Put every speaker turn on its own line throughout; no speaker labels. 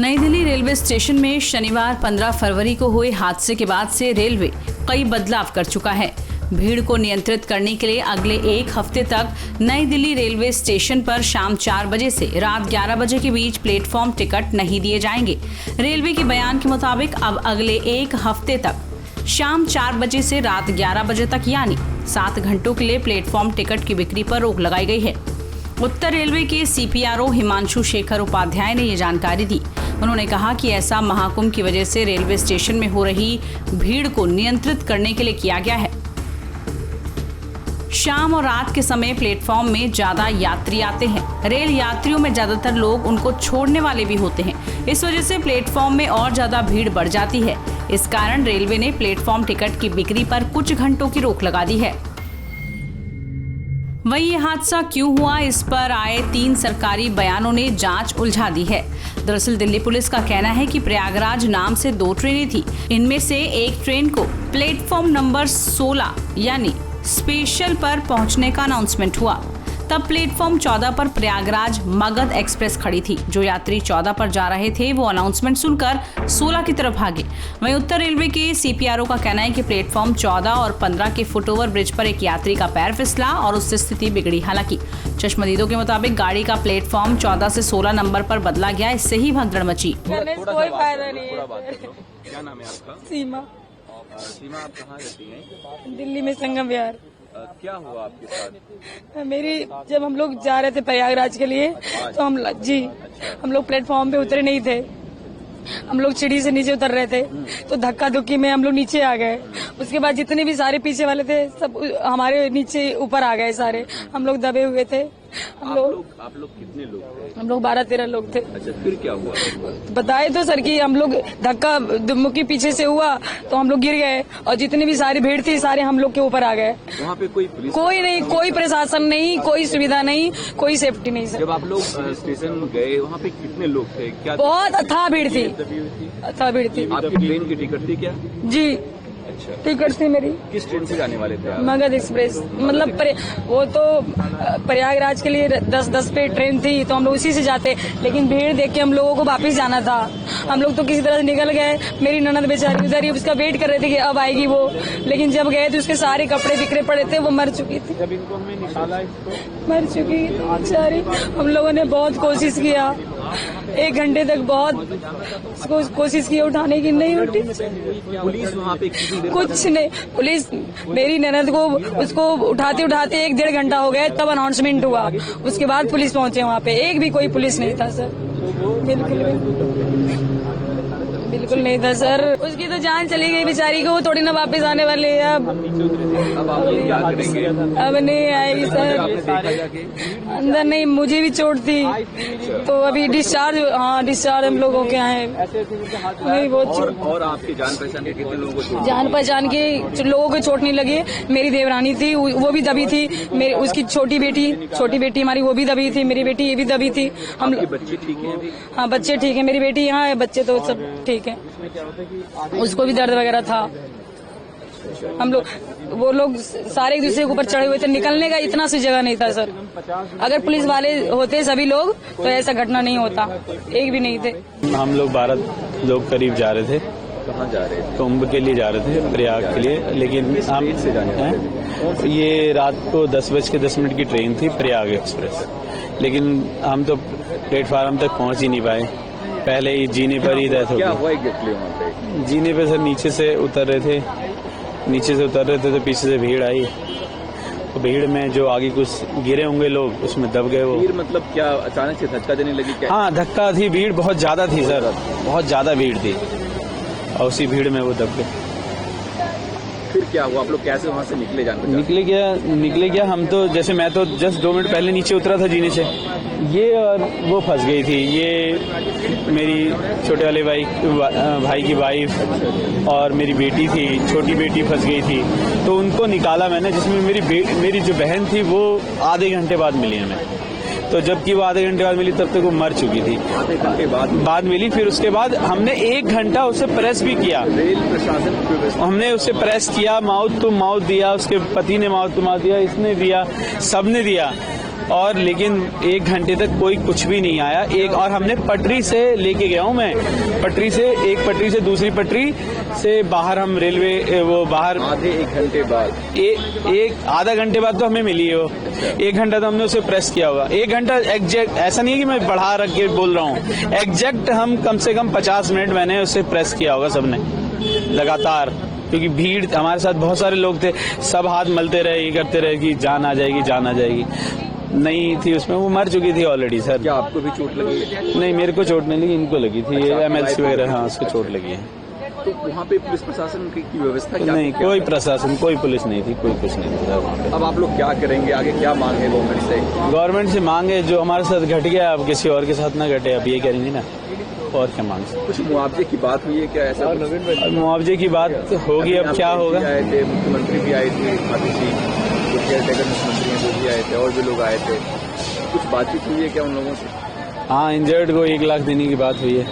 नई Delhi railway station में शनिवार 15 फरवरी को हुए हादसे के बाद से रेलवे कई बदलाव कर चुका है। भीड़ को नियंत्रित करने के लिए अगले एक हफ्ते तक नई दिल्ली रेलवे स्टेशन पर शाम 4 बजे से रात 11 बजे के बीच प्लेटफॉर्म टिकट नहीं दिए जाएंगे। रेलवे के बयान के मुताबिक अब अगले एक हफ्ते तक शाम 4 बजे से रात 11 बजे तक यानी 7 घंटों के लिए प्लेटफॉर्म टिकट की बिक्री पर रोक लगाई गई है। उत्तर रेलवे के CPRO हिमांशु शेखर उपाध्याय ने ये जानकारी दी। उन्होंने कहा कि ऐसा महाकुंभ की वजह से रेलवे स्टेशन में हो रही भीड़ को नियंत्रित करने के लिए किया गया है। शाम और रात के समय प्लेटफॉर्म में ज्यादा यात्री आते हैं। रेल यात्रियों में ज्यादातर लोग उनको छोड़ने वाले भी होते हैं। इस वजह से प्लेटफॉर्म में और ज्यादा भीड़ बढ़ जाती है। इस कारण रेलवे ने प्लेटफॉर्म टिकट की बिक्री पर कुछ घंटों की रोक लगा दी है। वहीं ये हादसा क्यों हुआ, इस पर आए 3 सरकारी बयानों ने जांच उलझा दी है। दरअसल दिल्ली पुलिस का कहना है कि प्रयागराज नाम से 2 ट्रेनें थी। इनमें से एक ट्रेन को प्लेटफॉर्म नंबर 16 यानी स्पेशल पर पहुंचने का अनाउंसमेंट हुआ। तब प्लेटफॉर्म 14 पर प्रयागराज मगध एक्सप्रेस खड़ी थी। जो यात्री 14 पर जा रहे थे वो अनाउंसमेंट सुनकर 16 की तरफ भागे। वहीं उत्तर रेलवे के CPRO का कहना है कि प्लेटफॉर्म 14 और 15 के फुटओवर ब्रिज पर एक यात्री का पैर फिसला और उससे स्थिति बिगड़ी। हालांकि चश्मदीदों के मुताबिक गाड़ी का प्लेटफॉर्म 14 से 16 नंबर पर बदला गया। इससे ही भगदड़ मची।
कोई फायदा नहीं है।
क्या नाम है आपका?
सीमा।
सीमा, आप कहाँ रहती हैं?
दिल्ली में संगम विहार।
क्या हुआ आपके साथ?
जब हम लोग जा रहे थे प्रयागराज के लिए तो हम लोग प्लेटफॉर्म पे उतरे नहीं थे। हम लोग सीढ़ी से नीचे उतर रहे थे तो धक्का धुक्की में हम लोग नीचे आ गए। उसके बाद जितने भी सारे पीछे वाले थे सब हमारे नीचे ऊपर आ गए सारे। हम लोग दबे हुए थे।
आप लोग कितने लोग थे?
हम लोग 12-13 लोग थे।
अच्छा, फिर क्या हुआ?
बताए तो सर कि हम लोग धक्का मुक्की पीछे से हुआ तो हम लोग गिर गए और जितनी भी सारी भीड़ थी सारे हम लोग के ऊपर आ गए।
वहाँ पे
कोई नहीं, कोई प्रशासन नहीं, कोई सुविधा नहीं, कोई सेफ्टी नहीं सर।
जब आप लोग स्टेशन गए वहाँ पे कितने लोग थे? क्या
बहुत अथाह भीड़ थी। अथाह भीड़ थी।
आपकी ट्रेन की टिकट थी क्या?
जी,
अच्छा,
टिकट थी मेरी।
किस ट्रेन से जाने वाले थे आप?
मगध एक्सप्रेस। मतलब वो तो प्रयागराज के लिए 10-10 पे ट्रेन थी तो हम लोग उसी से जाते, लेकिन भीड़ देख के हम लोगों को वापस जाना था। हम लोग तो किसी तरह से निकल गए। मेरी ननद बेचारी उधर ही उसका वेट कर रहे थे कि अब आएगी वो, लेकिन जब गए तो उसके सारे कपड़े बिखरे पड़े थे। वो मर चुकी थी।
जब इनको हमने निकाला
मर चुकी थी बेचारी। हम लोगों ने बहुत कोशिश किया, 1 घंटे तक बहुत कोशिश की उठाने की, नहीं उठी।
पुलिस वहाँ पे
कुछ नहीं, पुलिस मेरी ननद को उसको उठाते उठाते 1-1.5 घंटा हो गया तब अनाउंसमेंट हुआ। उसके बाद पुलिस पहुंचे वहाँ पे। एक भी कोई पुलिस नहीं था सर। बिल्कुल नहीं था सर। उसकी तो जान चली गई बेचारी को, वो थोड़ी ना वापस आने वाली है। अब नहीं आएगी सर। अंदर नहीं, मुझे भी चोट थी तो अभी डिस्चार्ज हम लोग होके आए।
और आपकी जान पहचान के कितने लोगों को?
जान पहचान के लोगों को चोट नहीं लगी। मेरी देवरानी थी, वो भी दबी थी। उसकी छोटी बेटी हमारी वो भी दबी थी। मेरी बेटी ये भी दबी थी। हम
बच्चे ठीक हैं?
हाँ, बच्चे ठीक है। मेरी बेटी यहाँ है, बच्चे तो सब ठीक है। उसको भी दर्द वगैरह था। वो लोग सारे एक दूसरे के ऊपर चढ़े हुए थे। निकलने का इतना सी जगह नहीं था सर। अगर पुलिस वाले होते सभी लोग तो ऐसा घटना नहीं होता। एक भी नहीं थे।
हम लोग 12 लोग करीब जा रहे थे।
कहाँ जा रहे थे?
कुंभ के लिए जा रहे थे, प्रयाग के लिए। लेकिन हम
से जाने
ये रात को 10:10 की ट्रेन थी, प्रयाग एक्सप्रेस। लेकिन हम तो प्लेटफार्म तक पहुंच ही नहीं पाए। पहले ही जीने पर ही डेथ हो गई। जीने पे सर नीचे से उतर रहे थे तो पीछे से भीड़ आई। तो भीड़ में जो आगे कुछ गिरे होंगे लोग, उसमें दब गए वो।
भीड़ मतलब क्या अचानक से धक्का देने लगी क्या?
हाँ, धक्का थी। भीड़ बहुत ज्यादा थी सर, बहुत ज्यादा भीड़ थी और उसी भीड़ में वो दब गए।
फिर क्या हुआ? आप लोग कैसे वहाँ से निकले?
निकले क्या हम तो, जैसे मैं तो जस्ट 2 मिनट पहले नीचे उतरा था जीने से। ये और वो फंस गई थी। ये मेरी छोटे वाले भाई की वाइफ और मेरी बेटी थी, छोटी बेटी फंस गई थी। तो उनको निकाला मैंने, जिसमें मेरी जो बहन थी वो आधे घंटे बाद मिली हमें। तो जबकि वो आधे घंटे बाद मिली तब तक वो मर चुकी थी।
आधे घंटे बाद
मिली। फिर उसके बाद हमने 1 घंटा उसे प्रेस भी किया।
रेल प्रशासन
हमने उसे प्रेस किया, माउथ टू माउथ दिया, उसके पति ने माउथ टू माउथ दिया, इसने दिया, सबने दिया। और लेकिन 1 घंटे तक कोई कुछ भी नहीं आया। और हमने पटरी से लेके गया हूँ मैं, पटरी से एक पटरी से दूसरी पटरी से बाहर हम रेलवे वो बाहर
आधे 1 घंटे बाद
एक आधा घंटे बाद तो हमें मिली है वो। 1 घंटा तो हमने उसे प्रेस किया होगा। 1 घंटा एग्जैक्ट, ऐसा नहीं है कि मैं बढ़ा रख के बोल रहा हूँ, एग्जैक्ट हम कम से कम 50 मिनट मैंने उसे प्रेस किया होगा सबने लगातार, क्योंकि भीड़ हमारे साथ बहुत सारे लोग थे, सब हाथ मलते रहे, ये करते रहे कि जान आ जाएगी, जान आ जाएगी। नहीं थी उसमें, वो मर चुकी थी ऑलरेडी। सर
क्या आपको भी चोट लगी?
नहीं, मेरे को चोट नहीं लगी, इनको लगी थी। MLC वगैरह, हाँ, उसको चोट लगी है।
तो वहाँ पे पुलिस प्रशासन की व्यवस्था क्या?
नहीं, कोई प्रशासन, कोई पुलिस नहीं थी, कोई कुछ नहीं था वहाँ पे।
अब आप लोग क्या करेंगे आगे, क्या मांग है गवर्नमेंट से?
गवर्नमेंट से मांग है जो हमारे साथ घट गया अब किसी और के साथ ना घटे, अब ये करेंगे ना, और क्या मांग सकते।
कुछ मुआवजे की बात हुई है क्या? ऐसा
मुआवजे की बात होगी, अब क्या होगा।
आए थे, मुख्यमंत्री भी आए थे, केयरटेकर मुख्यमंत्री हैं वो भी आए थे, और भी लोग आए थे, कुछ बातचीत हुई है क्या उन लोगों से?
हाँ, इंजर्ड को 1 लाख देने की बात हुई है,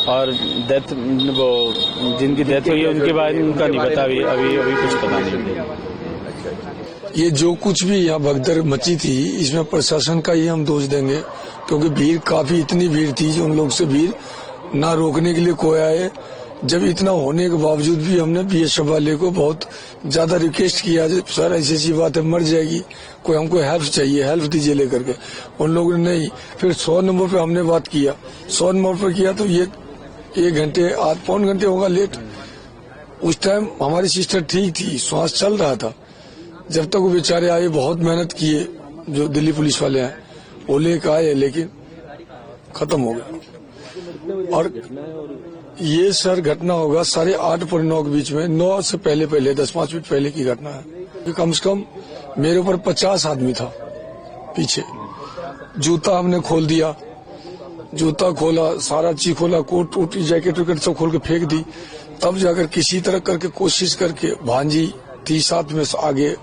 और डेथ, वो जिनकी डेथ हुई है उनके बारे में उनका नहीं पता, अभी कुछ पता नहीं।
ये जो कुछ भी यहाँ भगदड़ मची थी, इसमें प्रशासन का ही हम दोष देंगे, क्योंकि भीड़ काफी, इतनी भीड़ थी जो उन लोग से भीड़ ना रोकने के लिए कोई आए। जब इतना होने के बावजूद भी हमने BSF वाले को बहुत ज्यादा रिक्वेस्ट किया, सर ऐसी बात है, मर जाएगी, कोई हमको हेल्प चाहिए, हेल्प दीजिए लेकर के। उन लोगों ने नहीं। फिर 100 नंबर पे हमने बात किया, 100 नंबर पर किया तो ये 1 घंटे, आध पौन घंटे होगा लेट। उस टाइम हमारी सिस्टर ठीक थी, श्वास चल रहा था। जब तक वो बेचारे आए, बहुत मेहनत किए जो दिल्ली पुलिस वाले हैं, वो लेकर आए, लेकिन खत्म हो गया। और ये सर घटना होगा 8:30 और 9 के बीच में, 9 से पहले 10-5 मिनट पहले की घटना है। कम से कम मेरे ऊपर 50 आदमी था पीछे। जूता हमने खोल दिया, जूता खोला, सारा चीज खोला, कोट वोट जैकेट वैकेट सब खोल के फेंक दी। तब जाकर किसी तरह करके कोशिश करके, भांजी थी साथ में आगे,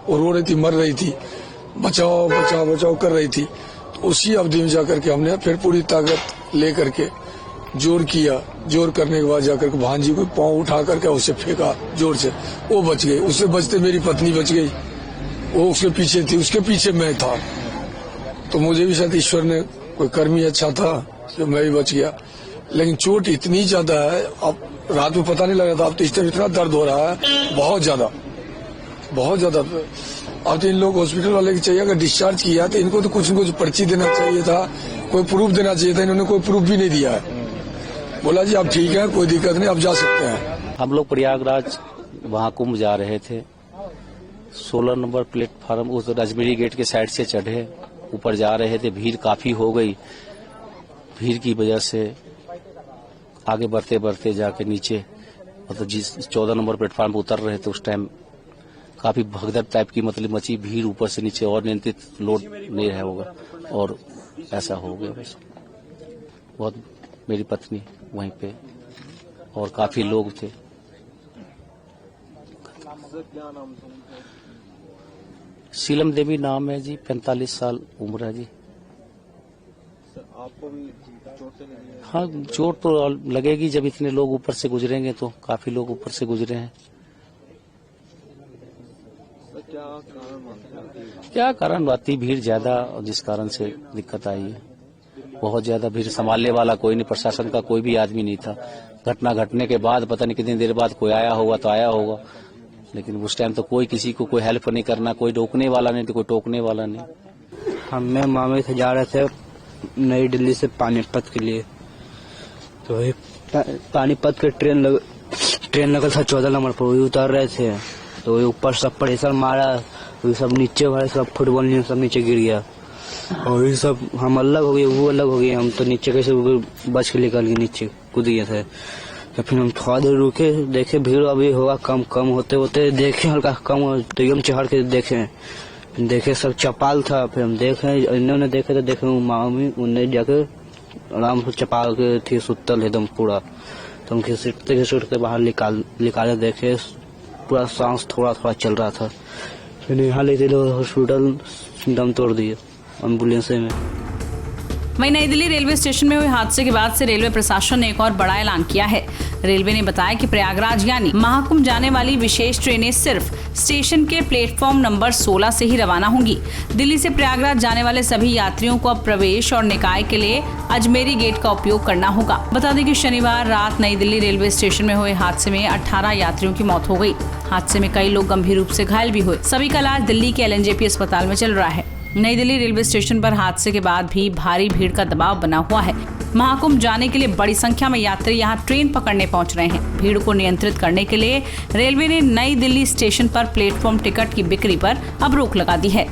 और रो रही थी, मर रही थी, बचाओ बचाओ बचाओ कर रही थी। तो उसी अवधि में जाकर के हमने फिर पूरी ताकत लेकर के जोर किया। जोर करने के बाद जाकर के भांजी को पांव उठा करके उसे फेंका जोर से, वो बच गई। उससे बचते मेरी पत्नी बच गई, वो उसके पीछे थी, उसके पीछे मैं था। तो मुझे भी शायद ईश्वर ने कोई कर्म ही अच्छा था जो मैं भी बच गया। लेकिन चोट इतनी ज्यादा है, अब रात में पता नहीं लग रहा था, अब तो इस टाइम इतना दर्द हो रहा है, बहुत ज्यादा, बहुत ज्यादा। अब तो इन लोग हॉस्पिटल वाले की चाहिए, अगर डिस्चार्ज किया तो इनको तो कुछ न कुछ पर्ची देना चाहिए था, कोई प्रूफ देना चाहिए था। इन्होंने कोई प्रूफ भी नहीं दिया है। बोला जी आप ठीक है, कोई दिक्कत नहीं, आप जा सकते हैं।
हम लोग प्रयागराज वहाँ कुंभ जा रहे थे, 16 नंबर प्लेटफार्म उस अजमेरी गेट के साइड से चढ़े, ऊपर जा रहे थे, भीड़ काफी हो गई। भीड़ की वजह से आगे बढ़ते बढ़ते जाके नीचे, मतलब जिस 14 नंबर प्लेटफार्म पर उतर रहे थे उस टाइम काफी भगदड़ टाइप की मतलब मची, भीड़ ऊपर से नीचे, और नियंत्रित लोड नहीं रहा होगा, और ऐसा हो गया बस। बहुत, मेरी पत्नी वहीं पे और काफी लोग थे। शीलम देवी नाम है जी, 45 साल उम्र है जी।
आपको भी चोट लगी है?
हाँ, चोट तो लगेगी, जब इतने लोग ऊपर से गुजरेंगे तो काफी लोग ऊपर से गुजरे हैं। क्या कारण बाती, भीड़ ज्यादा, जिस कारण से दिक्कत आई है। बहुत ज्यादा भीड़, संभालने वाला कोई नहीं, प्रशासन का कोई भी आदमी नहीं था। घटना घटने के बाद पता नहीं कितनी देर बाद कोई आया होगा तो आया होगा, लेकिन उस टाइम तो कोई किसी को कोई हेल्प नहीं करना, कोई रोकने वाला नहीं, तो कोई टोकने वाला नहीं।
हमें मामे से जा रहे थे नई दिल्ली से पानीपत के लिए, तो पानीपत के ट्रेन लगा था 14 नंबर पर, वही उतर रहे थे, तो ऊपर सब प्रेशर मारा, वो सब नीचे वाले सब फुटबॉल सब नीचे गिर गया, और ये सब हम अलग हो गए, वो अलग हो गए। हम तो नीचे कैसे बच के निकल गए, नीचे कूद गए थे। तो फिर हम थोड़ा देर रुके, देखे भीड़ अभी होगा कम होते होते, देखे हल्का कम, तो एकदम चढ़ के देखे सब चपाल था। फिर हम देखे, इन्होंने देखे तो देखे मामी उन्हें जाके आराम से चपाल के थी, सुतल एकदम पूरा। तो हम घिसटते बाहर निकाले, देखे पूरा सांस थोड़ा थोड़ा चल रहा था। फिर यहाँ लेते लोग हॉस्पिटल, दम तोड़ दिए एम्बुलेंस में।
वहीं नई दिल्ली रेलवे स्टेशन में हुए हादसे के बाद से रेलवे प्रशासन ने एक और बड़ा ऐलान किया है। रेलवे ने बताया कि प्रयागराज यानी महाकुंभ जाने वाली विशेष ट्रेनें सिर्फ स्टेशन के प्लेटफॉर्म नंबर 16 से ही रवाना होंगी। दिल्ली से प्रयागराज जाने वाले सभी यात्रियों को अब प्रवेश और निकाय के लिए अजमेरी गेट का उपयोग करना होगा। बता दें कि शनिवार रात नई दिल्ली रेलवे स्टेशन में हुए हादसे में 18 यात्रियों की मौत हो गई। हादसे में कई लोग गंभीर रूप से घायल भी हुए। सभी का इलाज दिल्ली के LNJP अस्पताल में चल रहा है। नई दिल्ली रेलवे स्टेशन पर हादसे के बाद भी भारी भीड़ का दबाव बना हुआ है। महाकुंभ जाने के लिए बड़ी संख्या में यात्री यहां ट्रेन पकड़ने पहुंच रहे हैं। भीड़ को नियंत्रित करने के लिए रेलवे ने नई दिल्ली स्टेशन पर प्लेटफॉर्म टिकट की बिक्री पर अब रोक लगा दी है।